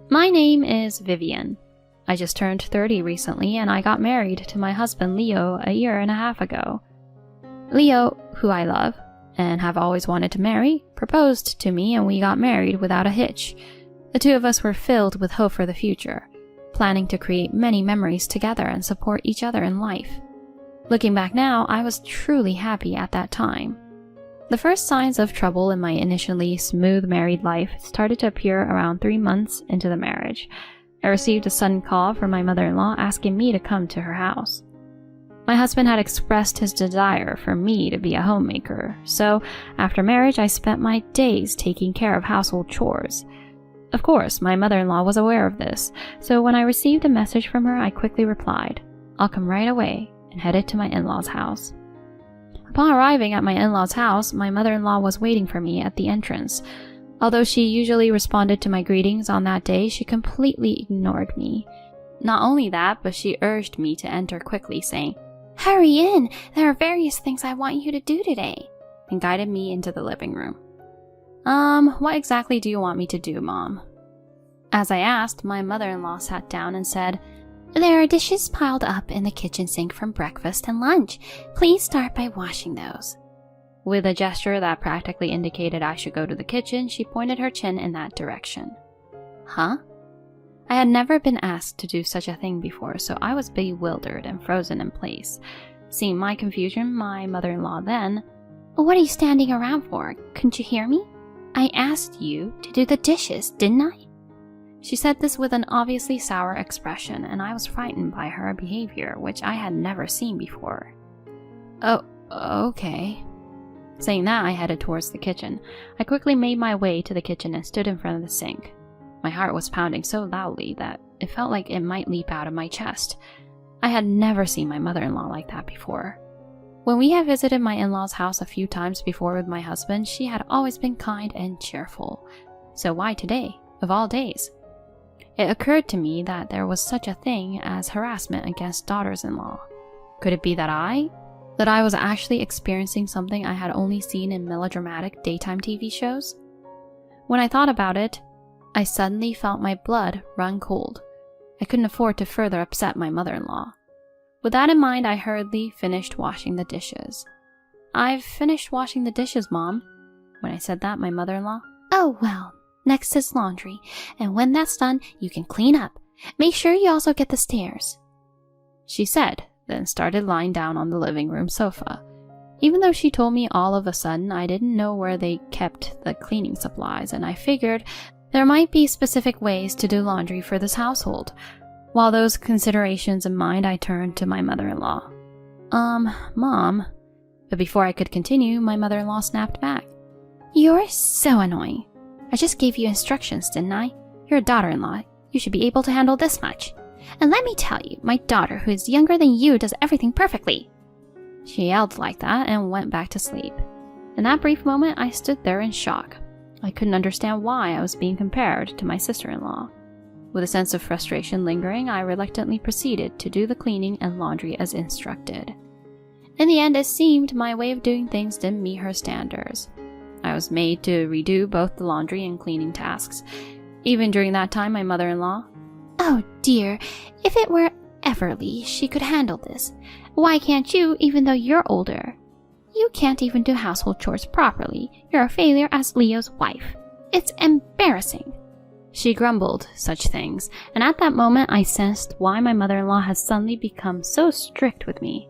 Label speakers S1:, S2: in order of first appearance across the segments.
S1: My name is Vivian. I just turned 30 recently and I got married to my husband Leo a year and a half ago. Leo, who I love and have always wanted to marry, proposed to me and we got married without a hitch. The two of us were filled with hope for the future, planning to create many memories together and support each other in life. Looking back now, I was truly happy at that time. The first signs of trouble in my initially smooth married life started to appear around 3 months into the marriage. I received a sudden call from my mother-in-law asking me to come to her house. My husband had expressed his desire for me to be a homemaker, so after marriage I spent my days taking care of household chores. Of course, my mother-in-law was aware of this, so when I received a message from her, I quickly replied, "I'll come right away," and headed to my in-laws' house. Upon arriving at my in-laws' house, my mother-in-law was waiting for me at the entrance. Although she usually responded to my greetings on that day, she completely ignored me. Not only that, but she urged me to enter quickly, saying, "Hurry in, there are various things I want you to do today," and guided me into the living room. What exactly do you want me to do, Mom?" As I asked, my mother-in-law sat down and said, "There are dishes piled up in the kitchen sink from breakfast and lunch. Please start by washing those." With a gesture that practically indicated I should go to the kitchen, she pointed her chin in that direction. Huh? I had never been asked to do such a thing before, so I was bewildered and frozen in place. Seeing my confusion, my mother-in-law then, "What are you standing around for? Couldn't you hear me? I asked you to do the dishes, didn't I?" She said this with an obviously sour expression, and I was frightened by her behavior, which I had never seen before. "Oh, okay." Saying that, I headed towards the kitchen. I quickly made my way to the kitchen and stood in front of the sink. My heart was pounding so loudly that it felt like it might leap out of my chest. I had never seen my mother-in-law like that before. When we had visited my in-laws' house a few times before with my husband, she had always been kind and cheerful. So why today, of all days? It occurred to me that there was such a thing as harassment against daughters-in-law. Could it be that I was actually experiencing something I had only seen in melodramatic daytime TV shows? When I thought about it, I suddenly felt my blood run cold. I couldn't afford to further upset my mother-in-law. With that in mind, I hurriedly finished washing the dishes. "I've finished washing the dishes, Mom." When I said that, my mother-in-law, "Oh, well, next is laundry, and when that's done, you can clean up. Make sure you also get the stairs," she said, then started lying down on the living room sofa. Even though she told me all of a sudden, I didn't know where they kept the cleaning supplies, and I figured there might be specific ways to do laundry for this household. While those considerations in mind, I turned to my mother-in-law. Mom," but before I could continue, my mother-in-law snapped back, "You're so annoying. I just gave you instructions, didn't I? You're a daughter-in-law. You should be able to handle this much. And let me tell you, my daughter, who is younger than you, does everything perfectly." She yelled like that and went back to sleep. In that brief moment, I stood there in shock. I couldn't understand why I was being compared to my sister-in-law. With a sense of frustration lingering, I reluctantly proceeded to do the cleaning and laundry as instructed. In the end, it seemed my way of doing things didn't meet her standards. I was made to redo both the laundry and cleaning tasks. Even during that time, my mother-in-law, "Oh dear, if it were Everly, she could handle this. Why can't you, even though you're older? You can't even do household chores properly. You're a failure as Leo's wife. It's embarrassing." She grumbled such things, and at that moment I sensed why my mother-in-law had suddenly become so strict with me.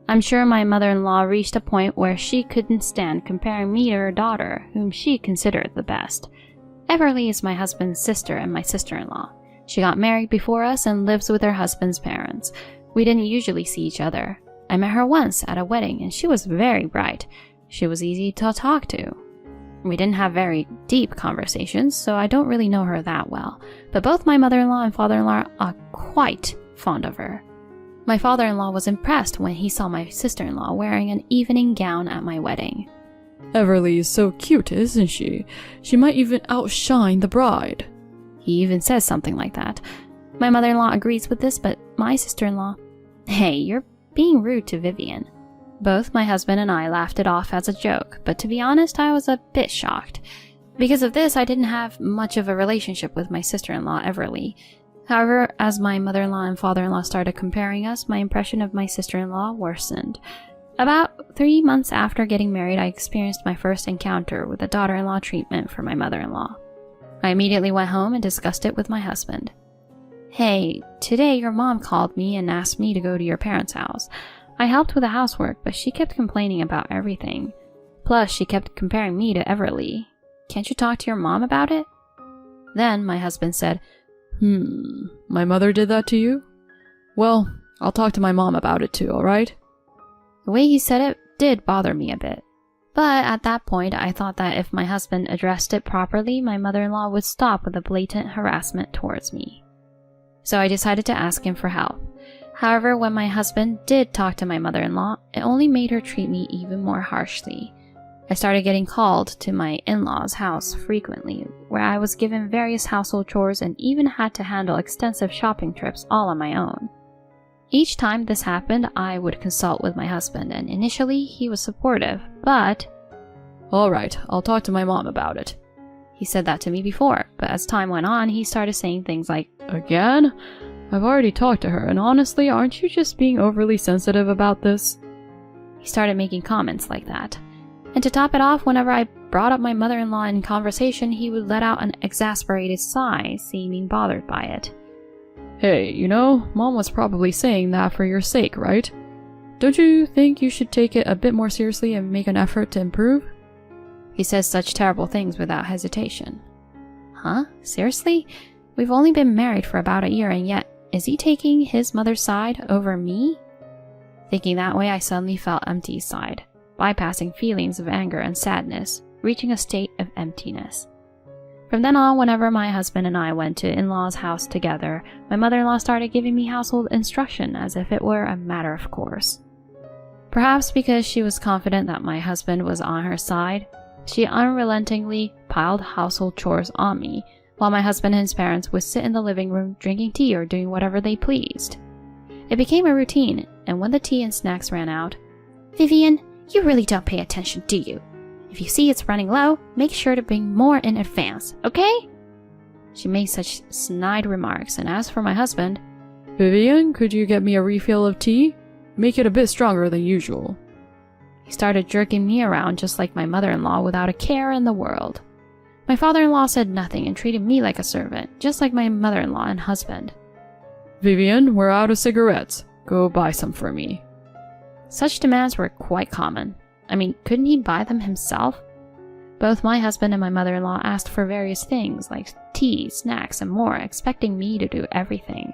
S1: I'm sure my mother-in-law reached a point where she couldn't stand comparing me to her daughter, whom she considered the best. Everly is my husband's sister and my sister-in-law. She got married before us and lives with her husband's parents. We didn't usually see each other. I met her once at a wedding and she was very bright. She was easy to talk to. We didn't have very deep conversations, so I don't really know her that well, but both my mother-in-law and father-in-law are quite fond of her. My father-in-law was impressed when he saw my sister-in-law wearing an evening gown at my wedding.
S2: "Everly is so cute, isn't she? She might even outshine the bride."
S1: He even says something like that. My mother-in-law agrees with this, but my sister-in-law, "Hey, you're being rude to Vivian." Both my husband and I laughed it off as a joke, but to be honest, I was a bit shocked. Because of this, I didn't have much of a relationship with my sister-in-law, Everly. However, as my mother-in-law and father-in-law started comparing us, my impression of my sister-in-law worsened. About 3 months after getting married, I experienced my first encounter with the daughter-in-law treatment for my mother-in-law. I immediately went home and discussed it with my husband. "Hey, today your mom called me and asked me to go to your parents' house. I helped with the housework, but she kept complaining about everything. Plus, she kept comparing me to Everly. Can't you talk to your mom about it?" Then my husband said,
S2: My mother did that to you? Well, I'll talk to my mom about it too, alright?
S1: The way he said it did bother me a bit. But at that point, I thought that if my husband addressed it properly, my mother-in-law would stop with the blatant harassment towards me. So I decided to ask him for help. However, when my husband did talk to my mother-in-law, it only made her treat me even more harshly. I started getting called to my in-laws' house frequently, where I was given various household chores and even had to handle extensive shopping trips all on my own. Each time this happened, I would consult with my husband, and initially he was supportive, but...
S2: Alright, I'll talk to my mom about it.
S1: He said that to me before, but as time went on, he started saying things like,
S2: Again? I've already talked to her, and honestly, aren't you just being overly sensitive about this?
S1: He started making comments like that. And to top it off, whenever I brought up my mother-in-law in conversation, he would let out an exasperated sigh, seeming bothered by it.
S2: Hey, Mom was probably saying that for your sake, right? Don't you think you should take it a bit more seriously and make an effort to improve?
S1: He says such terrible things without hesitation. Huh? Seriously? We've only been married for about a year, and yet, is he taking his mother's side over me? Thinking that way, I suddenly felt empty inside, bypassing feelings of anger and sadness, reaching a state of emptiness. From then on, whenever my husband and I went to in-laws' house together, my mother-in-law started giving me household instruction as if it were a matter of course. Perhaps because she was confident that my husband was on her side, she unrelentingly piled household chores on me, while my husband and his parents would sit in the living room drinking tea or doing whatever they pleased. It became a routine, and when the tea and snacks ran out, "Vivian, you really don't pay attention, do you? If you see it's running low, make sure to bring more in advance, okay?" She made such snide remarks, and as for my husband,
S2: Vivian, could you get me a refill of tea? Make it a bit stronger than usual.
S1: He started jerking me around just like my mother-in-law without a care in the world. My father-in-law said nothing and treated me like a servant, just like my mother-in-law and husband.
S2: Vivian, we're out of cigarettes. Go buy some for me.
S1: Such demands were quite common. I mean, couldn't he buy them himself? Both my husband and my mother-in-law asked for various things like tea, snacks, and more, expecting me to do everything.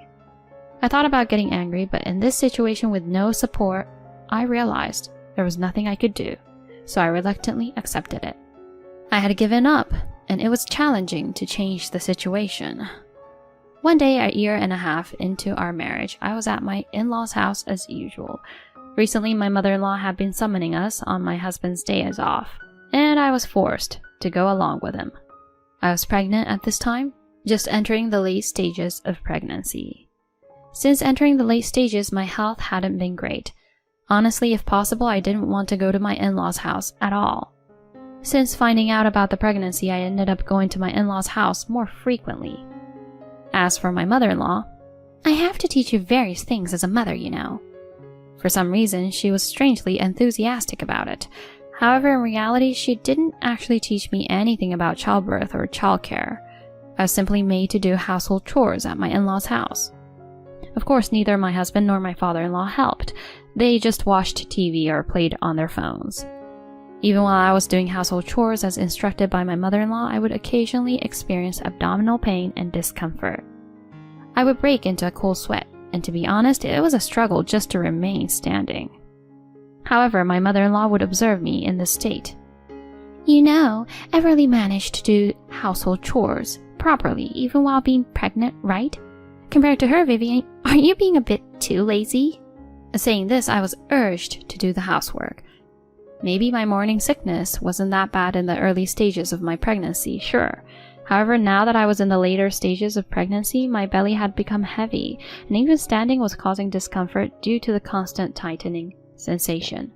S1: I thought about getting angry, but in this situation with no support, I realized there was nothing I could do, so I reluctantly accepted it. I had given up, and it was challenging to change the situation. One day, a year and a half into our marriage, I was at my in-laws' house as usual. Recently, my mother-in-law had been summoning us on my husband's days off, and I was forced to go along with him. I was pregnant at this time, just entering the late stages of pregnancy. Since entering the late stages, my health hadn't been great. Honestly, if possible, I didn't want to go to my in-laws' house at all. Since finding out about the pregnancy, I ended up going to my in-laws' house more frequently. As for my mother-in-law, "I have to teach you various things as a mother, you know." For some reason, she was strangely enthusiastic about it. However, in reality, she didn't actually teach me anything about childbirth or childcare. I was simply made to do household chores at my in-laws' house. Of course, neither my husband nor my father-in-law helped. They just watched TV or played on their phones. Even while I was doing household chores as instructed by my mother-in-law, I would occasionally experience abdominal pain and discomfort. I would break into a cold sweat, and to be honest, it was a struggle just to remain standing. However, my mother-in-law would observe me in this state. "You know, Everly managed to do household chores properly even while being pregnant, right? Compared to her, Vivian, aren't you being a bit too lazy?" Saying this, I was urged to do the housework. Maybe my morning sickness wasn't that bad in the early stages of my pregnancy, sure. However, now that I was in the later stages of pregnancy, my belly had become heavy, and even standing was causing discomfort due to the constant tightening sensation.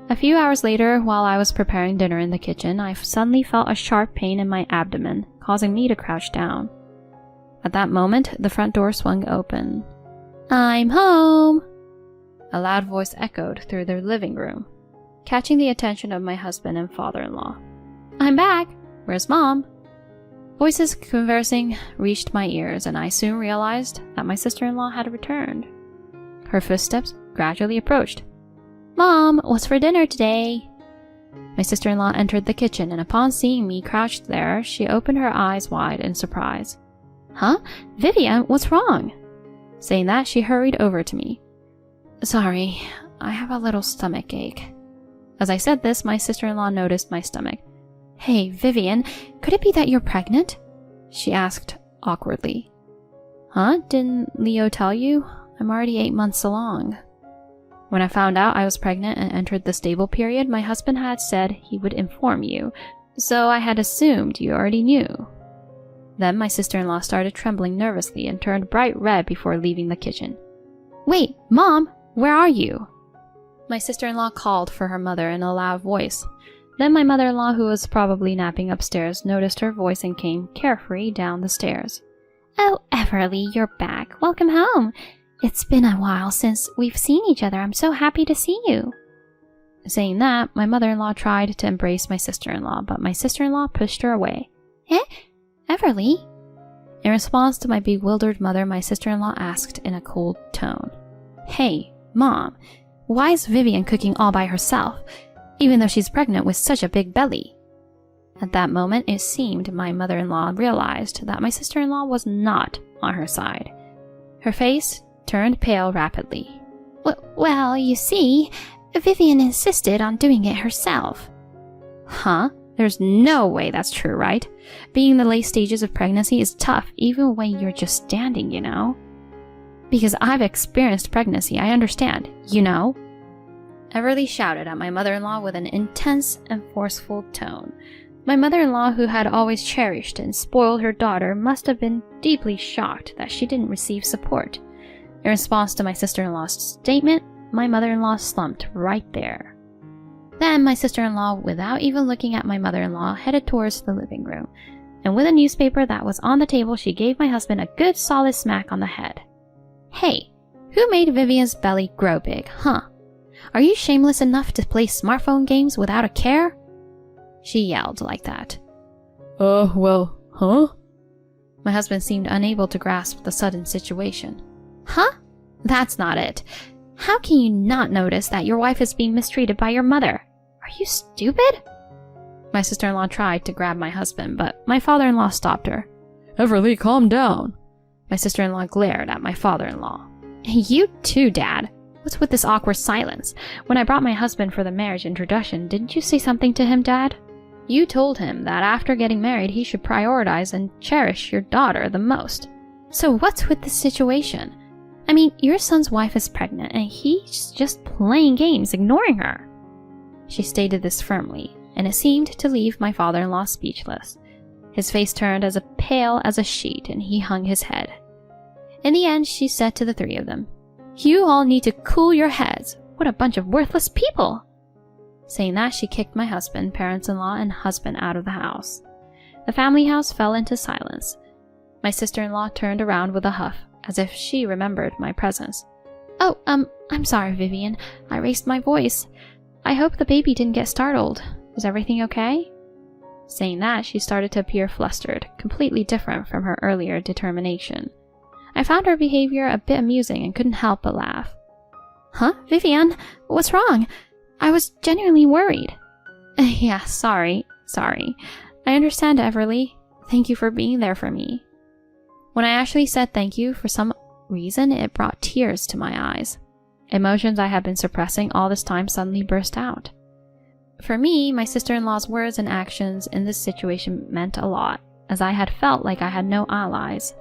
S1: A few hours later, while I was preparing dinner in the kitchen, I suddenly felt a sharp pain in my abdomen, causing me to crouch down. At that moment, the front door swung open. "I'm home!" A loud voice echoed through the living room, catching the attention of my husband and father-in-law. "I'm back! Where's Mom?" Voices conversing reached my ears, and I soon realized that my sister-in-law had returned. Her footsteps gradually approached. "Mom, what's for dinner today?" My sister-in-law entered the kitchen, and upon seeing me crouched there, she opened her eyes wide in surprise. "Huh? Vivian, what's wrong?" Saying that, she hurried over to me. "Sorry, I have a little stomach ache." As I said this, my sister-in-law noticed my stomach. "Hey, Vivian, could it be that you're pregnant?" she asked awkwardly. "Huh? Didn't Leo tell you? I'm already 8 months along." When I found out I was pregnant and entered the stable period, my husband had said he would inform you, so I had assumed you already knew. Then my sister-in-law started trembling nervously and turned bright red before leaving the kitchen. "Wait, Mom, where are you?" My sister-in-law called for her mother in a loud voice. Then my mother-in-law, who was probably napping upstairs, noticed her voice and came carefree down the stairs. "Oh, Everly, you're back. Welcome home. It's been a while since we've seen each other. I'm so happy to see you." Saying that, my mother-in-law tried to embrace my sister-in-law, but my sister-in-law pushed her away. "Eh? Everly?" In response to my bewildered mother, my sister-in-law asked in a cold tone, "Hey, Mom, why is Vivian cooking all by herself, even though she's pregnant with such a big belly?" At that moment, it seemed my mother-in-law realized that my sister-in-law was not on her side. Her face turned pale rapidly. Well, you see, Vivian insisted on doing it herself." "Huh? There's no way that's true, right? Being in the late stages of pregnancy is tough, even when you're just standing, you know." "Because I've experienced pregnancy, I understand, you know." Everly shouted at my mother-in-law with an intense and forceful tone. My mother-in-law, who had always cherished and spoiled her daughter, must have been deeply shocked that she didn't receive support. In response to my sister-in-law's statement, my mother-in-law slumped right there. Then my sister-in-law, without even looking at my mother-in-law, headed towards the living room, and with a newspaper that was on the table, she gave my husband a good solid smack on the head. "Hey, who made Vivian's belly grow big, huh? Are you shameless enough to play smartphone games without a care?" She yelled like that.
S2: Well, huh?"
S1: My husband seemed unable to grasp the sudden situation. "Huh? That's not it. How can you not notice that your wife is being mistreated by your mother? Are you stupid?" My sister-in-law tried to grab my husband, but my father-in-law stopped her.
S2: "Everly, calm down."
S1: My sister-in-law glared at my father-in-law. "You too, Dad. What's with this awkward silence? When I brought my husband for the marriage introduction, didn't you say something to him, Dad? You told him that after getting married, he should prioritize and cherish your daughter the most. So what's with this situation? I mean, your son's wife is pregnant and he's just playing games, ignoring her." She stated this firmly, and it seemed to leave my father-in-law speechless. His face turned as pale as a sheet, and he hung his head. In the end, she said to the three of them, "You all need to cool your heads. What a bunch of worthless people!" Saying that, she kicked my husband, parents-in-law, and husband out of the house. The family house fell into silence. My sister-in-law turned around with a huff, as if she remembered my presence. "Oh, I'm sorry, Vivian. I raised my voice. I hope the baby didn't get startled. Is everything okay?" Saying that, she started to appear flustered, completely different from her earlier determination. I found her behavior a bit amusing and couldn't help but laugh. "Huh, Vivian? What's wrong? I was genuinely worried." "Yeah, sorry. I understand, Everly. Thank you for being there for me." When I actually said thank you, for some reason, it brought tears to my eyes. Emotions I had been suppressing all this time suddenly burst out. For me, my sister-in-law's words and actions in this situation meant a lot, as I had felt like I had no allies.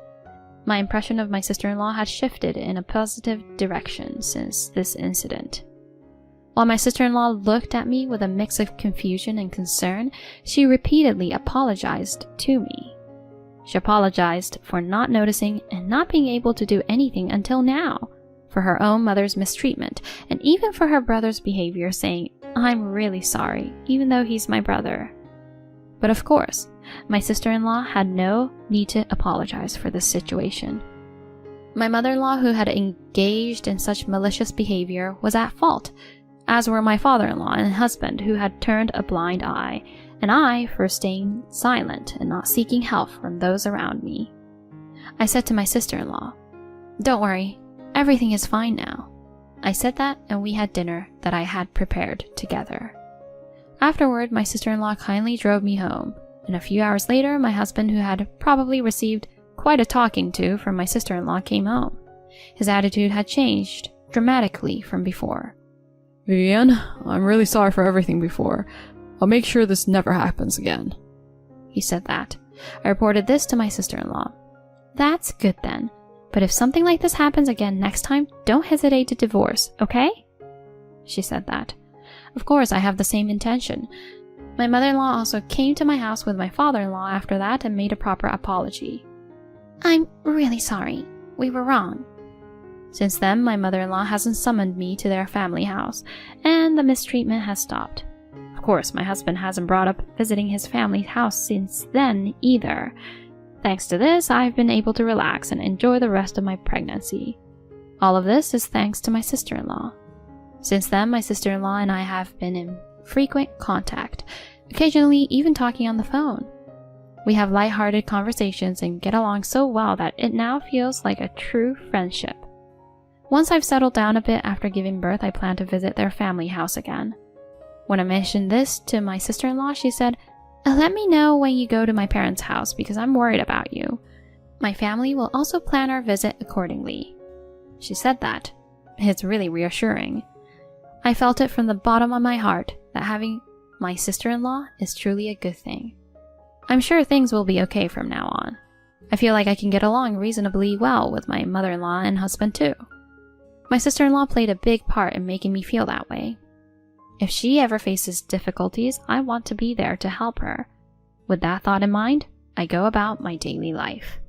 S1: My impression of my sister-in-law had shifted in a positive direction since this incident. While my sister-in-law looked at me with a mix of confusion and concern, she repeatedly apologized to me. She apologized for not noticing and not being able to do anything until now, for her own mother's mistreatment, and even for her brother's behavior, saying I'm really sorry, even though he's my brother." But of course, my sister-in-law had no need to apologize for this situation. My mother-in-law, who had engaged in such malicious behavior, was at fault, as were my father-in-law and husband, who had turned a blind eye, and I for staying silent and not seeking help from those around me. I said to my sister-in-law, "Don't worry, everything is fine now." I said that, and we had dinner that I had prepared together. Afterward, my sister-in-law kindly drove me home, and a few hours later, my husband, who had probably received quite a talking to from my sister-in-law, came home. His attitude had changed dramatically from before.
S2: "Vivian, I'm really sorry for everything before. I'll make sure this never happens again."
S1: He said that. I reported this to my sister-in-law. "That's good then. But if something like this happens again next time, don't hesitate to divorce, okay?" She said that. Of course, I have the same intention. My mother-in-law also came to my house with my father-in-law after that and made a proper apology. "I'm really sorry. We were wrong." Since then, my mother-in-law hasn't summoned me to their family house, and the mistreatment has stopped. Of course, my husband hasn't brought up visiting his family house since then either. Thanks to this, I've been able to relax and enjoy the rest of my pregnancy. All of this is thanks to my sister-in-law. Since then, my sister-in-law and I have been in frequent contact, occasionally even talking on the phone. We have light-hearted conversations and get along so well that it now feels like a true friendship. Once I've settled down a bit after giving birth, I plan to visit their family house again. When I mentioned this to my sister-in-law, she said, "Let me know when you go to my parents' house because I'm worried about you. My family will also plan our visit accordingly." She said that. It's really reassuring. I felt it from the bottom of my heart that having my sister-in-law is truly a good thing. I'm sure things will be okay from now on. I feel like I can get along reasonably well with my mother-in-law and husband too. My sister-in-law played a big part in making me feel that way. If she ever faces difficulties, I want to be there to help her. With that thought in mind, I go about my daily life.